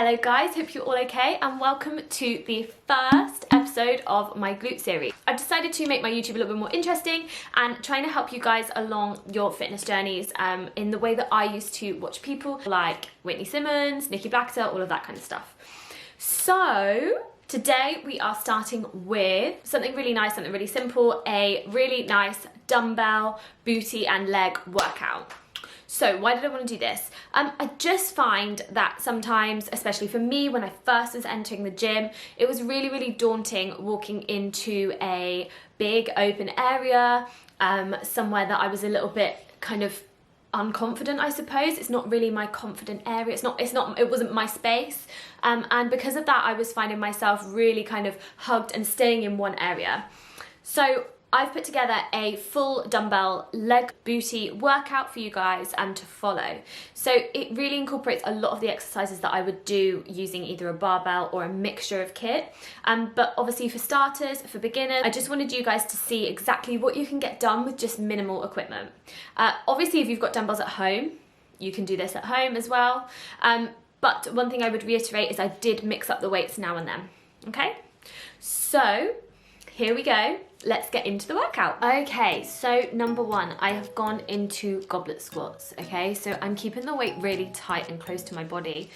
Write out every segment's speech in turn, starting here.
Hello guys, hope you're all okay and welcome to the first episode of my glute series. I've decided to make my YouTube a little bit more interesting and trying to help you guys along your fitness journeys in the way that I used to watch people like Whitney Simmons, Nikki Blackter, all of that kind of stuff. So today we are starting with something really nice, something really simple, a really nice dumbbell, booty and leg workout. So why did I want to do this? I just find that sometimes, especially for me, when I first was entering the gym, it was really daunting walking into a big open area, somewhere that I was a little bit kind of unconfident, I suppose. It's not really my confident area. It wasn't my space. And because of that, I was finding myself really kind of hugged and staying in one area. So I've put together a full dumbbell leg booty workout for you guys to follow. So it really incorporates a lot of the exercises that I would do using either a barbell or a mixture of kit. But obviously for starters, for beginners, I just wanted you guys to see exactly what you can get done with just minimal equipment. Obviously if you've got dumbbells at home, you can do this at home as well. But one thing I would reiterate is I did mix up the weights now and then, okay? So here we go. Let's get into the workout. Okay, so number one, I have gone into goblet squats, okay? So I'm keeping the weight really tight and close to my body.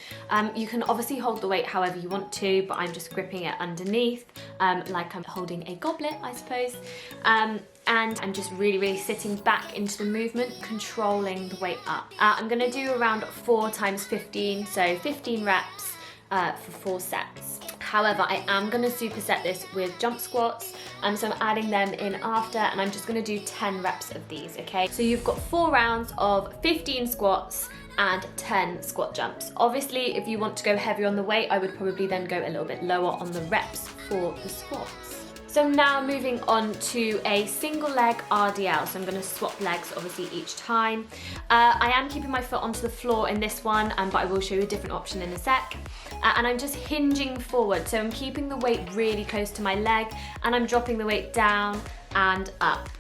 You can obviously hold the weight however you want to, but I'm just gripping it underneath, like I'm holding a goblet, I suppose. And I'm just really sitting back into the movement, controlling the weight up. I'm gonna do around 4 times 15, so 15 reps for 4 sets. However, I am going to superset this with jump squats, so I'm adding them in after, and I'm just going to do 10 reps of these, okay? So you've got 4 rounds of 15 squats and 10 squat jumps. Obviously, if you want to go heavier on the weight, I would probably then go a little bit lower on the reps for the squats. So now moving on to a single leg RDL. So I'm going to swap legs obviously each time. I am keeping my foot onto the floor in this one, but I will show you a different option in a sec. And I'm just hinging forward. So I'm keeping the weight really close to my leg and I'm dropping the weight down and up.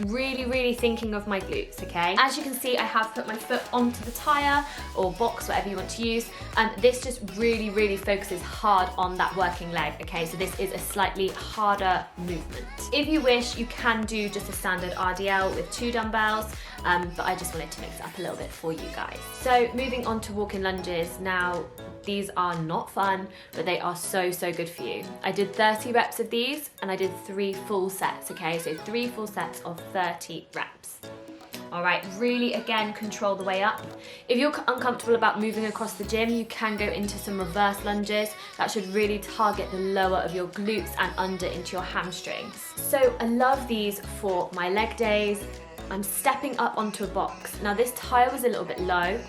Really thinking of my glutes, okay? As you can see, I have put my foot onto the tire or box, whatever you want to use, and this just really focuses hard on that working leg, okay? So this is a slightly harder movement. If you wish, you can do just a standard RDL with 2 dumbbells, but I just wanted to mix it up a little bit for you guys. So moving on to walking lunges. Now, these are not fun, but they are so good for you. I did 30 reps of these and I did 3 full sets, okay? So 3 full sets of 30 reps. All right, really, again, control the way up. If you're uncomfortable about moving across the gym, you can go into some reverse lunges. That should really target the lower of your glutes and under into your hamstrings. So I love these for my leg days. I'm stepping up onto a box. Now this tire was a little bit low,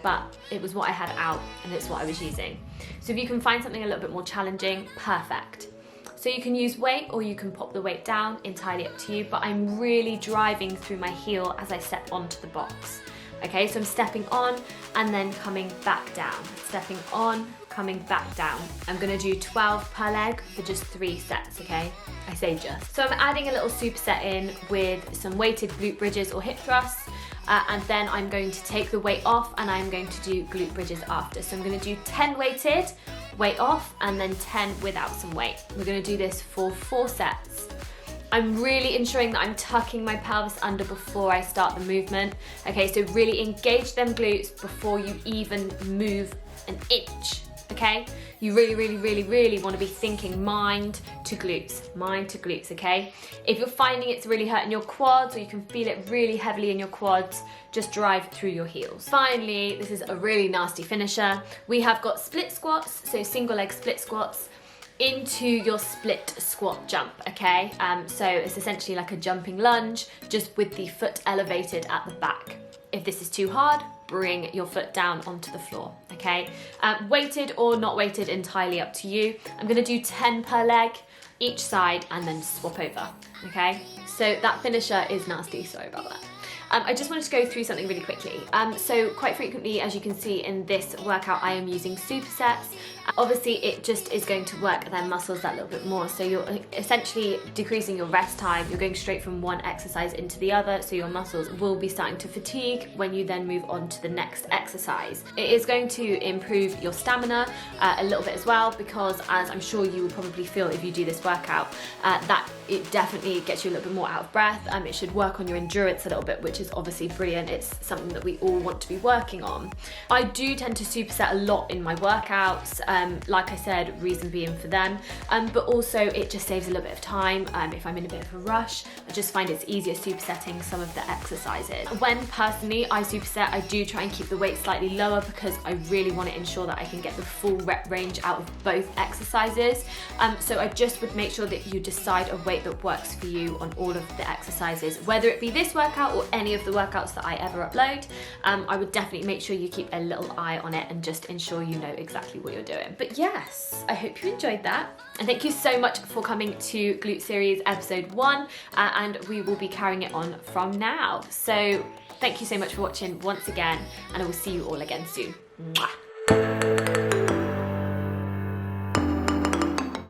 but it was what I had out and it's what I was using. So if you can find something a little bit more challenging, perfect. So you can use weight or you can pop the weight down, entirely up to you, but I'm really driving through my heel as I step onto the box. Okay, so I'm stepping on and then coming back down. Stepping on, coming back down. I'm gonna do 12 per leg for just 3 sets, okay? I say just. So I'm adding a little superset in with some weighted glute bridges or hip thrusts, and then I'm going to take the weight off and I'm going to do glute bridges after. So I'm gonna do 10 weighted, weight off, and then 10 without some weight. We're gonna do this for 4 sets. I'm really ensuring that I'm tucking my pelvis under before I start the movement. Okay, so really engage them glutes before you even move an inch, okay? You really want to be thinking mind to glutes, okay? If you're finding it's really hurting your quads or you can feel it really heavily in your quads, just drive through your heels. Finally, this is a really nasty finisher. We have got split squats, so single leg split squats, into your split squat jump, okay? So it's essentially like a jumping lunge, just with the foot elevated at the back. If this is too hard, bring your foot down onto the floor, okay? Weighted or not weighted, entirely up to you. I'm gonna do 10 per leg, each side, and then swap over, okay? So that finisher is nasty, sorry about that. I just wanted to go through something really quickly. So quite frequently, as you can see in this workout, I am using supersets. Obviously, it just is going to work their muscles that little bit more. So you're essentially decreasing your rest time. You're going straight from one exercise into the other, so your muscles will be starting to fatigue when you then move on to the next exercise. It is going to improve your stamina a little bit as well, because as I'm sure you will probably feel if you do this workout, that it definitely gets you a little bit more out of breath. It should work on your endurance a little bit, which is obviously brilliant. It's something that we all want to be working on. I do tend to superset a lot in my workouts, like I said, reason being for them, but also it just saves a little bit of time. If I'm in a bit of a rush, I just find it's easier supersetting some of the exercises. When personally I superset, I do try and keep the weight slightly lower because I really want to ensure that I can get the full rep range out of both exercises. So I just would make sure that you decide a weight that works for you on all of the exercises, whether it be this workout or any of the workouts that I ever upload. I would definitely make sure you keep a little eye on it and just ensure you know exactly what you're doing. But yes, I hope you enjoyed that. And thank you so much for coming to Glute Series episode 1, and we will be carrying it on from now. So thank you so much for watching once again, and I will see you all again soon. Mwah.